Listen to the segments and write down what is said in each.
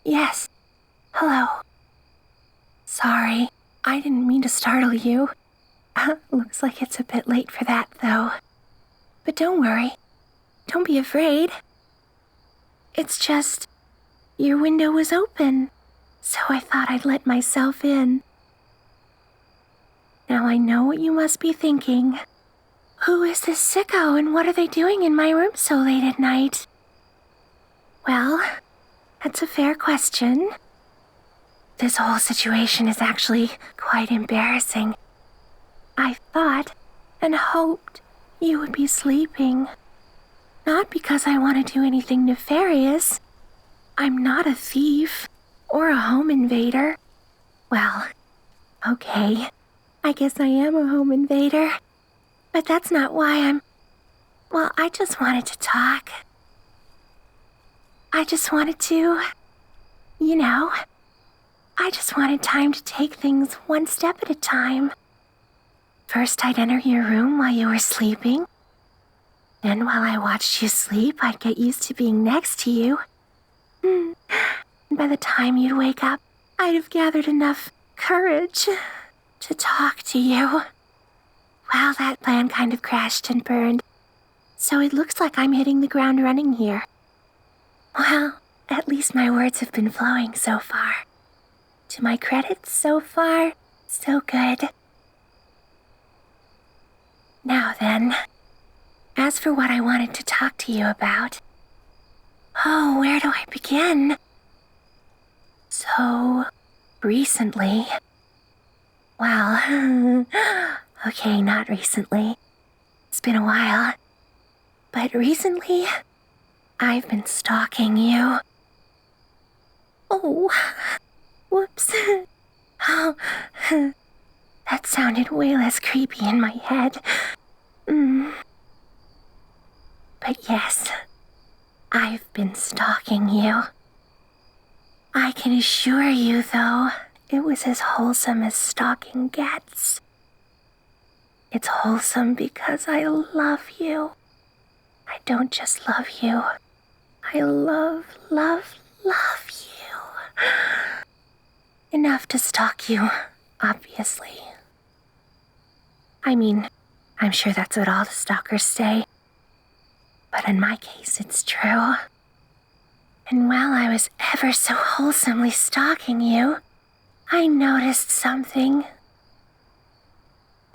Yes. Hello. Sorry, I didn't mean to startle you. Looks like it's a bit late for that, though. But don't worry. Don't be afraid. It's just, your window was open, so I thought I'd let myself in. Now I know what you must be thinking. Who is this sicko and what are they doing in my room so late at night? Well, that's a fair question. This whole situation is actually quite embarrassing. I thought and hoped you would be sleeping. Not because I want to do anything nefarious. I'm not a thief or a home invader. Well, okay, I guess I am a home invader. But that's not why I just wanted to talk. I just wanted to, I just wanted time to take things one step at a time. First, I'd enter your room while you were sleeping. Then while I watched you sleep, I'd get used to being next to you. And by the time you'd wake up, I'd have gathered enough courage to talk to you. Well, that plan kind of crashed and burned, so it looks like I'm hitting the ground running here. Well, at least my words have been flowing so far. To my credit, so far, so good. Now then, as for what I wanted to talk to you about, where do I begin? So, recently, well, okay, not recently. It's been a while. But recently, I've been stalking you. Oh, whoops. Oh, that sounded way less creepy in my head. But yes, I've been stalking you. I can assure you, though, it was as wholesome as stalking gets. It's wholesome because I love you. I don't just love you. I love you. Enough to stalk you, obviously. I mean, I'm sure that's what all the stalkers say. But in my case, it's true. And while I was ever so wholesomely stalking you, I noticed something.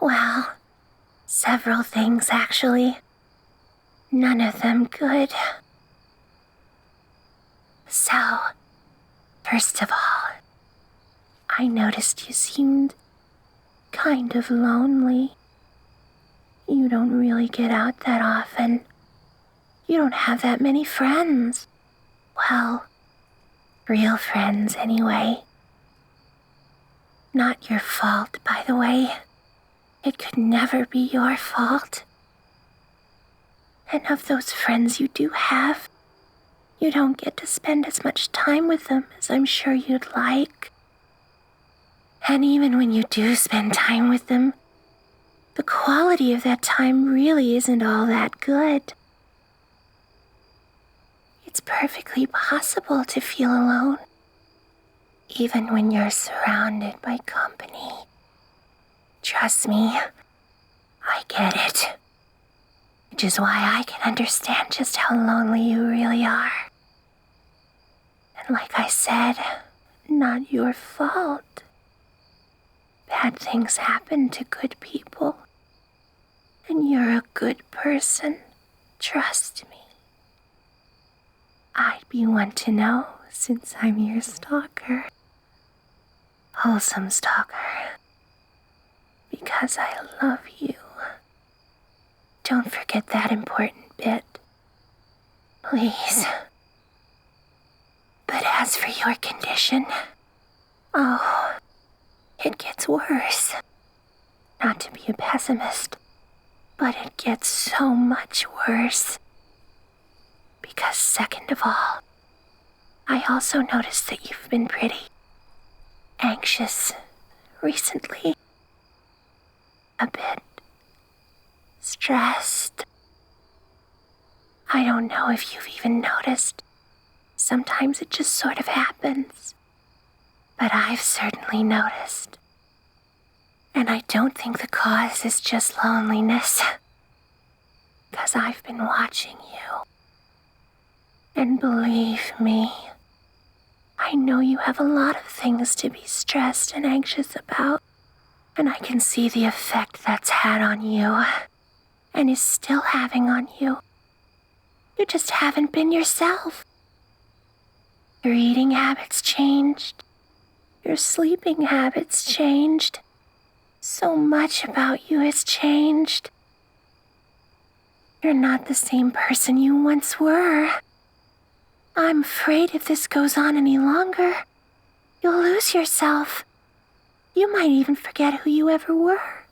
Well, several things, actually. None of them good. So, first of all, I noticed you seemed kind of lonely. You don't really get out that often. You don't have that many friends. Well, real friends anyway. Not your fault, by the way. It could never be your fault. And of those friends you do have, you don't get to spend as much time with them as I'm sure you'd like. And even when you do spend time with them, the quality of that time really isn't all that good. It's perfectly possible to feel alone, even when you're surrounded by company. Trust me, I get it. Which is why I can understand just how lonely you really are. And like I said, not your fault. Bad things happen to good people. And you're a good person, trust me. I'd be one to know since I'm your stalker. Wholesome stalker. Because I love you. Don't forget that important bit. Please. But as for your condition, it gets worse. Not to be a pessimist, but it gets so much worse. Because second of all, I also noticed that you've been pretty anxious recently. A bit stressed. I don't know if you've even noticed, Sometimes it just sort of happens. But I've certainly noticed. And I don't think the cause is just loneliness. 'Cause I've been watching you. And believe me, I know you have a lot of things to be stressed and anxious about. And I can see the effect that's had on you. And is still having on you. You just haven't been yourself. Your eating habits changed. Your sleeping habits changed. So much about you has changed. You're not the same person you once were. I'm afraid if this goes on any longer, you'll lose yourself. You might even forget who you ever were.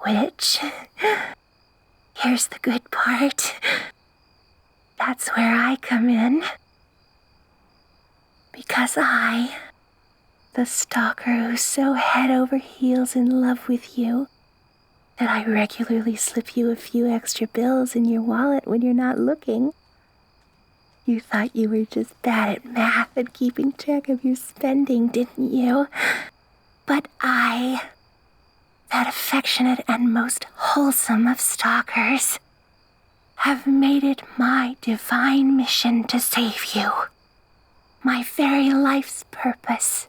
Which, here's the good part. That's where I come in. Because I, the stalker who's so head over heels in love with you, that I regularly slip you a few extra bills in your wallet when you're not looking. You thought you were just bad at math and keeping track of your spending, didn't you? But I, that affectionate and most wholesome of stalkers, have made it my divine mission to save you. My very life's purpose.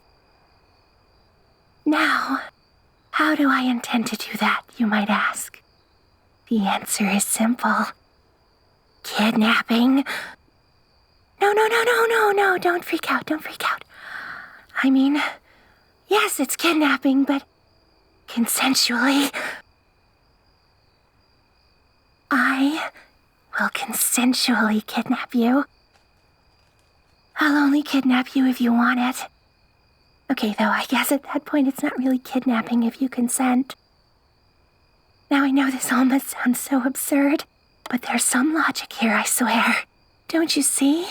Now, how do I intend to do that, you might ask? The answer is simple. Kidnapping. No, don't freak out. I mean, yes, it's kidnapping, but consensually. I will consensually kidnap you. I'll only kidnap you if you want it. Okay, though, I guess at that point it's not really kidnapping if you consent. Now I know this all must sound so absurd, but there's some logic here, I swear. Don't you see?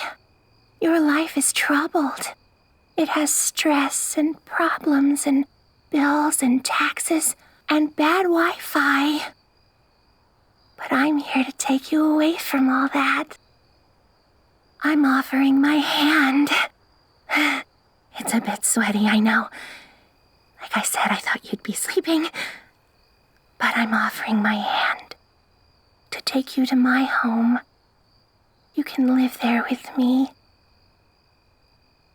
Your life is troubled. It has stress and problems and bills and taxes and bad Wi-Fi. But I'm here to take you away from all that. I'm offering my hand. It's a bit sweaty, I know. Like I said, I thought you'd be sleeping. But I'm offering my hand to take you to my home. You can live there with me.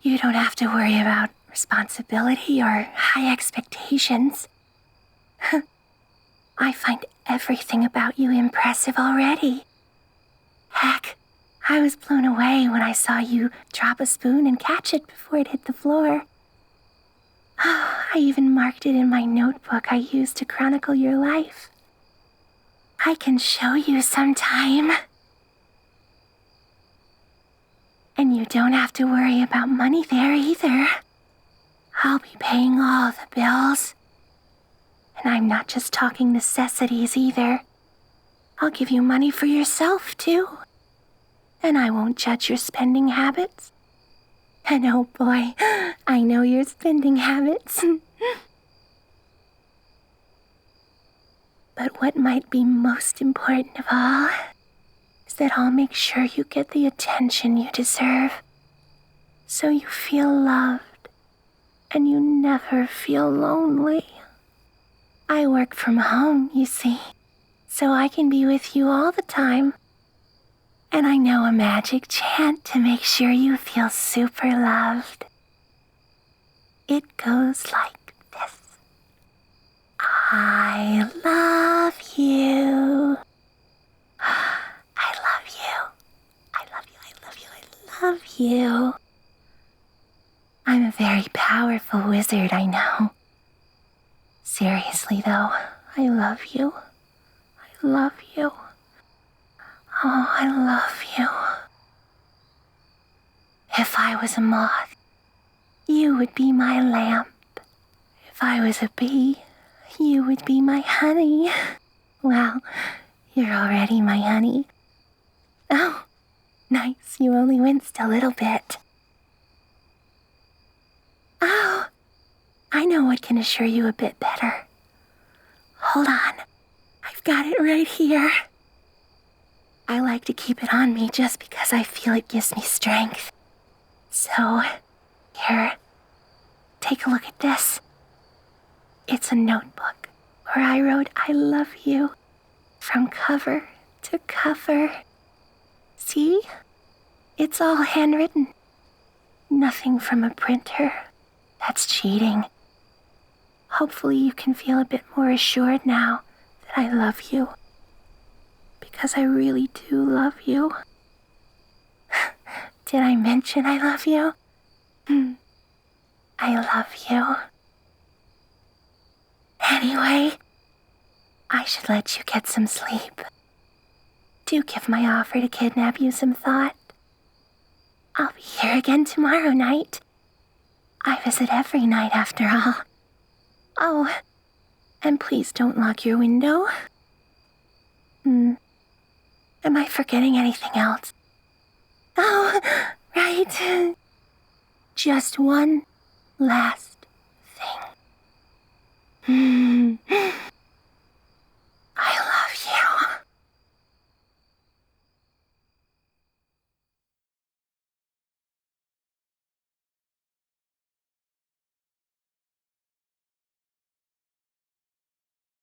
You don't have to worry about responsibility or high expectations. I find everything about you impressive already. Heck, I was blown away when I saw you drop a spoon and catch it before it hit the floor. I even marked it in my notebook I used to chronicle your life. I can show you sometime. And you don't have to worry about money there either. I'll be paying all the bills. And I'm not just talking necessities either. I'll give you money for yourself, too. And I won't judge your spending habits. And oh boy, I know your spending habits. But what might be most important of all is that I'll make sure you get the attention you deserve. So you feel loved and you never feel lonely. I work from home, you see, so I can be with you all the time. And I know a magic chant to make sure you feel super loved. It goes like this. I love you. I love you. I love you. I love you. I love you. I'm a very powerful wizard, I know. Seriously, though, I love you. I love you. Oh, I love you. If I was a moth, you would be my lamp. If I was a bee, you would be my honey. Well, you're already my honey. Oh, nice, you only winced a little bit. Oh, I know what can assure you a bit better. Hold on, I've got it right here. I like to keep it on me just because I feel it gives me strength. So, here, take a look at this. It's a notebook where I wrote I love you from cover to cover. See? It's all handwritten. Nothing from a printer. That's cheating. Hopefully you can feel a bit more assured now that I love you. Because I really do love you. Did I mention I love you? I love you. Anyway, I should let you get some sleep. Do give my offer to kidnap you some thought. I'll be here again tomorrow night. I visit every night after all. Oh, and please don't lock your window. Am I forgetting anything else? Oh, right. Just one last thing.